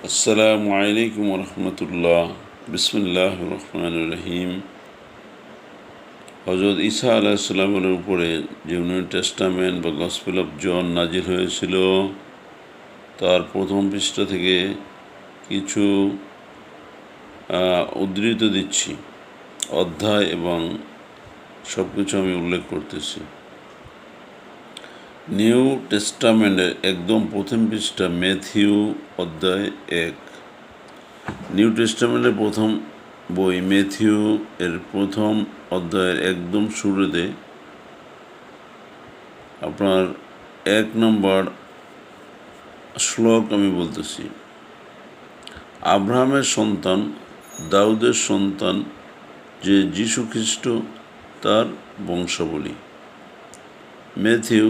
আসসালামু আলাইকুম রহমতুল্লাহ। বিসমিল্লাহ রহমান রহিম। হজরত ঈসা আলাইসাল্লামের উপরে যে নিউ টেস্টামেন্ট বা গসপেল অফ জন নাজিল হয়েছিল, তার প্রথম পৃষ্ঠা থেকে কিছু উদ্ধৃত দিচ্ছি। অধ্যায় এবং সব কিছু আমি উল্লেখ করতেছি। নিউ টেস্টামেন্টের একদম প্রথম পৃষ্ঠা, ম্যাথিউ অধ্যায় 1। নিউ টেস্টামেন্টের প্রথম বই ম্যাথিউ এর প্রথম অধ্যায়ের একদম শুরুতে আপনার 1 নম্বর শ্লোক আমি বলতেছি। আব্রাহামের সন্তান, দাউদের সন্তান যে যীশু খ্রিস্ট, তার বংশাবলী। ম্যাথিউ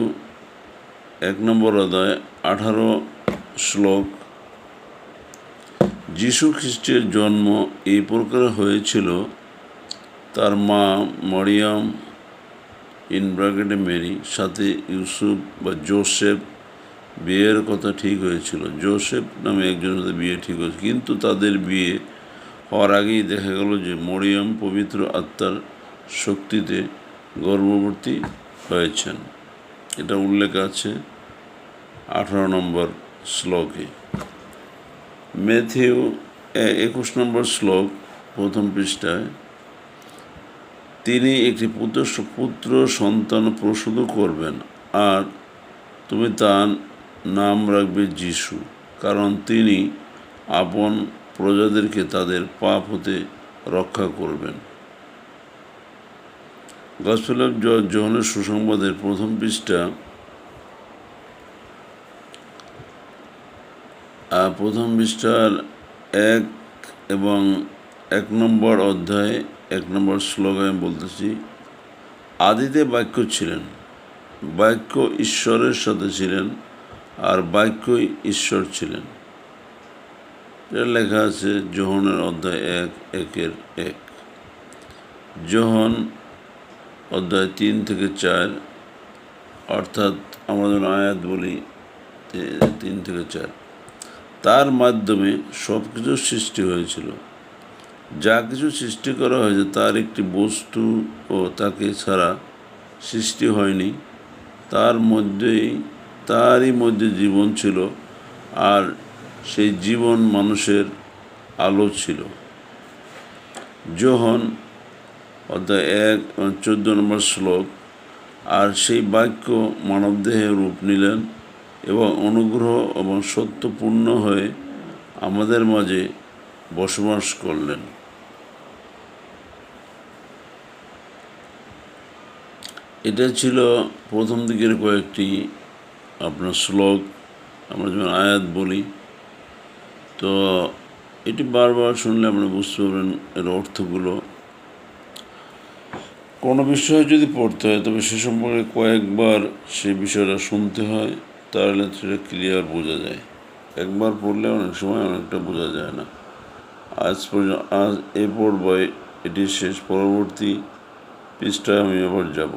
1 নম্বর অধ্যায় 18 শ্লোক। যীশু খ্রিস্টের জন্ম এই প্রকার হয়েছিল, তার মা মরিয়ম মেরি সাথে ইউসুফ বা জোসেফ বিয়ের কথা ঠিক হয়েছিল। জোসেফ নামে একজনের সাথে বিয়ে ঠিক হয়েছে, কিন্তু তাদের বিয়ে হওয়ার আগেই দেখা গেল যে মরিয়ম পবিত্র আত্মার শক্তিতে গর্ভবতী হয়েছেন। এটা উল্লেখ আছে 18 নম্বর শ্লোকে। ম্যাথিউ 21 নম্বর শ্লোক, প্রথম পৃষ্ঠায়। তিনি একটি পুত্র সন্তান প্রসূত করবেন, আর তুমি তার নাম রাখবে যীশু, কারণ তিনি আপন প্রজাদেরকে তাদের পাপ হতে রক্ষা করবেন। গসপেল অফ যোহানের সুসংবাদের প্রথম পৃষ্ঠা, প্রথম পৃষ্ঠার 1 এবং 1 নম্বর অধ্যায় 1 নম্বর শ্লোক আমি বলতেছি। আদিতে বাক্য ছিলেন, বাক্য ঈশ্বরের সাথে ছিলেন, আর বাক্যই ঈশ্বর ছিলেন। এটা লেখা আছে যোহনের অধ্যায় 1:1। যোহন অধ্যায় 3 থেকে 4, অর্থাৎ আমরা যেন আয়াত বলি 3 থেকে 4। তার মাধ্যমে সব কিছু সৃষ্টি হয়েছিল। যা কিছু সৃষ্টি করা হয়েছে তার একটি বস্তু ও তাকে ছাড়া সৃষ্টি হয়নি। তারই মধ্যে জীবন ছিল, আর সেই জীবন মানুষের আলো ছিল। যোহন অধ্যায় 1:14 নম্বর শ্লোক। আর সেই বাক্য মানবদেহে রূপ নিলেন এবং অনুগ্রহ এবং সত্যপূর্ণ হয়ে আমাদের মাঝে বসবাস করলেন। এটা ছিল প্রথম দিকের কয়েকটি আপনার শ্লোক, আমরা যেমন আয়াত বলি। তো এটি বারবার শুনলে আমরা বুঝতে পারবেন এর অর্থগুলো। কোনো বিষয় যদি পড়তে হয়, তবে সে সম্পর্কে কয়েকবার সেই বিষয়টা শুনতে হয়, তাহলে সেটা ক্লিয়ার বোঝা যায়। একবার পড়লে অনেক সময় অনেকটা বোঝা যায় না। আজ এই পর্বে এটি শেষ। পরবর্তী পৃষ্ঠায় আমি আবার যাব।